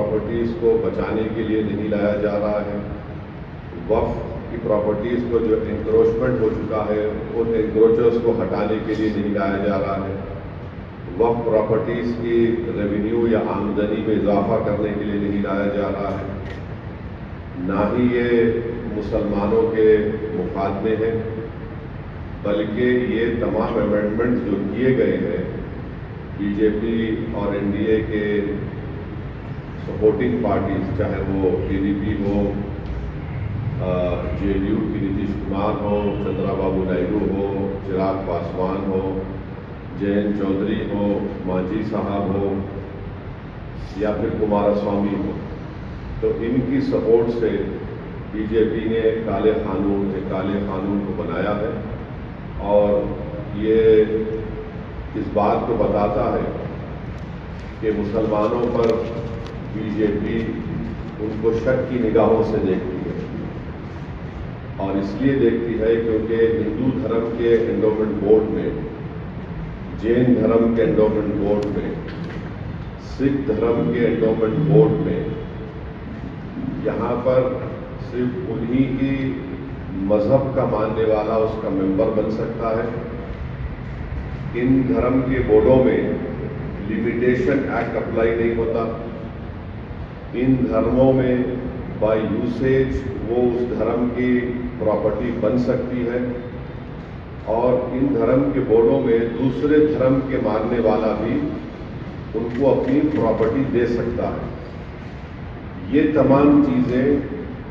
Properties کو بچانے کے لیے نہیں لایا جا رہا ہے. وقف کی پراپرٹیز کو جو انکروچمنٹ ہو چکا ہے ان انکروچرز کو ہٹانے کے لیے نہیں لایا جا رہا ہے. وقف پراپرٹیز کی ریونیو یا آمدنی میں اضافہ کرنے کے لیے نہیں لایا جا رہا ہے. نہ ہی یہ مسلمانوں کے مفاد میں ہے، بلکہ یہ تمام امینڈمنٹ جو کیے گئے ہیں بی جے پی اور این ڈی اے کے سپورٹنگ پارٹیز، چاہے وہ P D P who, J D you کی نتیش کمار ہو، چندرا بابو نائیڈو ہو، چراغ پاسوان ہو، جینت چودھری ہو، مانجھی صاحب ہو یا پھر کمار سوامی ہو، تو ان کی سپورٹ سے بی جے پی نے کالے قانون کو بنایا ہے. اور یہ اس بات کو بتاتا ہے کہ مسلمانوں پر بی جے پی ان کو شک کی نگاہوں سے دیکھتی ہے. اور اس لیے دیکھتی ہے کیونکہ ہندو دھرم کے انڈومنٹ بورڈ میں، جین دھرم کے انڈومنٹ بورڈ میں، سکھ دھرم کے انڈومنٹ بورڈ میں، یہاں پر صرف انہی کی مذہب کا ماننے والا اس کا ممبر بن سکتا ہے. ان دھرم کے بورڈوں میں لمیٹیشن ایکٹ اپلائی نہیں ہوتا. ان دھرموں میں بائی یوسیج وہ اس دھرم کی پراپرٹی بن سکتی ہے، اور ان دھرم کے بورڈوں میں دوسرے دھرم کے ماننے والا بھی ان کو اپنی پراپرٹی دے سکتا ہے. یہ تمام چیزیں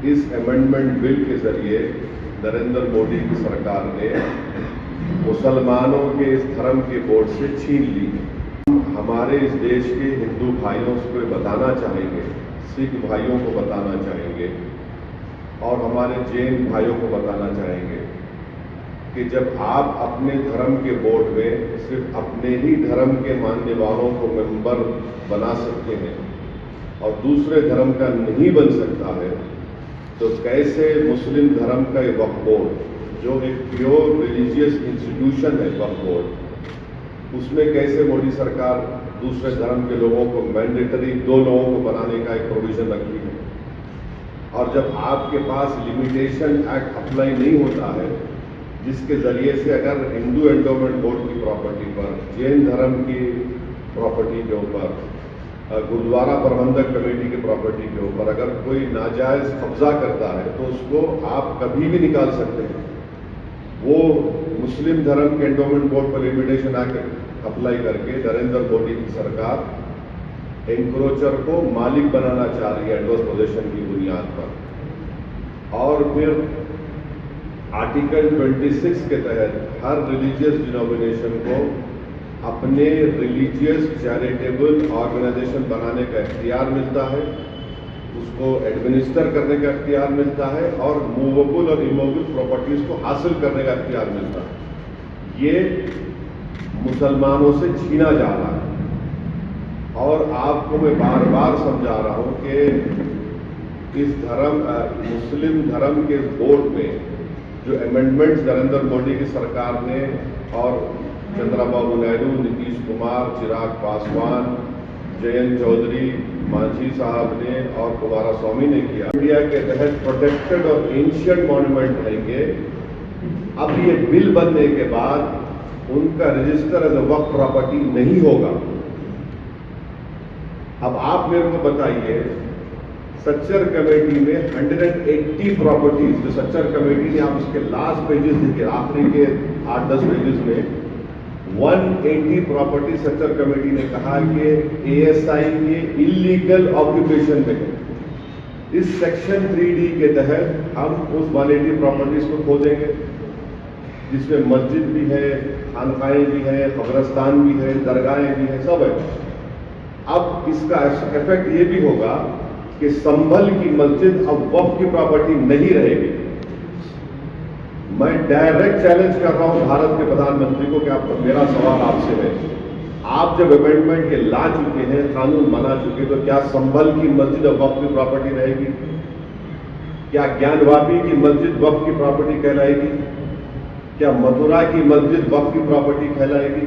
اس امینڈمنٹ بل کے ذریعے نریندر مودی کی سرکار نے مسلمانوں کے اس دھرم کے بورڈ سے چھین لی. ہمارے اس دیش کے ہندو بھائیوں کو بتانا چاہیں گے، سکھ بھائیوں کو بتانا چاہیں گے اور ہمارے جین بھائیوں کو بتانا چاہیں گے کہ جب آپ اپنے دھرم کے بورڈ میں صرف اپنے ہی دھرم کے ماننے والوں کو ممبر بنا سکتے ہیں اور دوسرے دھرم کا نہیں بن سکتا ہے، تو کیسے مسلم دھرم کا یہ وقف بورڈ جو ایک پیور ریلیجیس انسٹیٹیوشن ہے، وقف بورڈ، اس میں کیسے مودی سرکار دوسرے دھرم کے لوگوں کو مینڈیٹری 2 لوگوں کو بنانے کا ایک پروویژن رکھتی ہے. اور جب آپ کے پاس لمیٹیشن ایکٹ اپلائی نہیں ہوتا ہے جس کے ذریعے سے اگر ہندو انڈومنٹ بورڈ کی پراپرٹی پر، جین دھرم کی پراپرٹی کے اوپر، گرودوارا پربندھک کمیٹی کی پراپرٹی کے اوپر اگر کوئی ناجائز قبضہ کرتا ہے تو اس کو آپ کبھی بھی نکال سکتے ہیں. وہ مسلم دھرم کے انڈومنٹ بورڈ پر لمیٹیشن ایکٹ اپلائی کر کے نریندر مودی کی سرکار انکروچر کو مالک بنانا چاہ رہی ہے ایڈورس پوزیشن کی بنیاد پر. اور پھر آرٹیکل 26 کے تحت ہر ریلیجیس ڈینومینیشن کو اپنے ریلیجیس چیریٹیبل آرگنائزیشن بنانے کا اختیار ملتا ہے، اس کو ایڈمنسٹر کرنے کا اختیار ملتا ہے اور موویبل اور ایموویبل پراپرٹیز کو حاصل کرنے کا اختیار ملتا ہے. یہ مسلمانوں سے چھینا جا رہا ہے. اور آپ کو میں بار بار سمجھا رہا ہوں کہ اس مسلم دھرم کے بورڈ میں جو امینڈمنٹس نریندر مودی کی سرکار نے اور چندرا بابو نائیڈو، نتیش کمار، چراغ پاسوان، جینت چودھری، مانجھی صاحب نے اور کمار سوامی نے کیا، انڈیا کے تحت پروٹیکٹڈ اور اینشینٹ مانومنٹ ہیں گے. اب یہ بل بننے کے بعد ان کا رجسٹر ایز اے وقف پراپرٹی نہیں ہوگا. اب آپ میرے کو بتائیے، سچر کمیٹی میں 180 پراپرٹیز جو سچر کمیٹی نے، آپ اس کے لاسٹ پیجز دیکھیں، آخری کے 8-10 پیجز میں 180 پراپرٹی سچر کمیٹی نے کہا کہ اے ایس آئی کے انلیگل آکوپیشن میں ہے. اس سیکشن 3D کے تحت ہم اس 180 پراپرٹیز کو کھودیں گے جس میں مسجد بھی ہے، خانقاہیں بھی ہیں، قبرستان بھی ہے، درگاہیں بھی ہیں، سب ہے. اب اس کا ایفیکٹ یہ بھی ہوگا کہ سنبھل کی مسجد اب وقف کی پراپرٹی نہیں رہے گی. میں ڈائریکٹ چیلنج کر رہا ہوں بھارت کے پردھان منتری کو کہ میرا سوال آپ سے ہے، آپ جب امینڈمنٹ کے لا چکے ہیں، قانون بنا چکے، تو کیا سنبھل کی مسجد اب وقف کی پراپرٹی رہے گی؟ کیا گیان واپی کی مسجد وقف کی پراپرٹی کہلائے گی؟ کیا متھرا کی مسجد وقف کی پراپرٹی کہلائے گی؟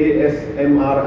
ASMR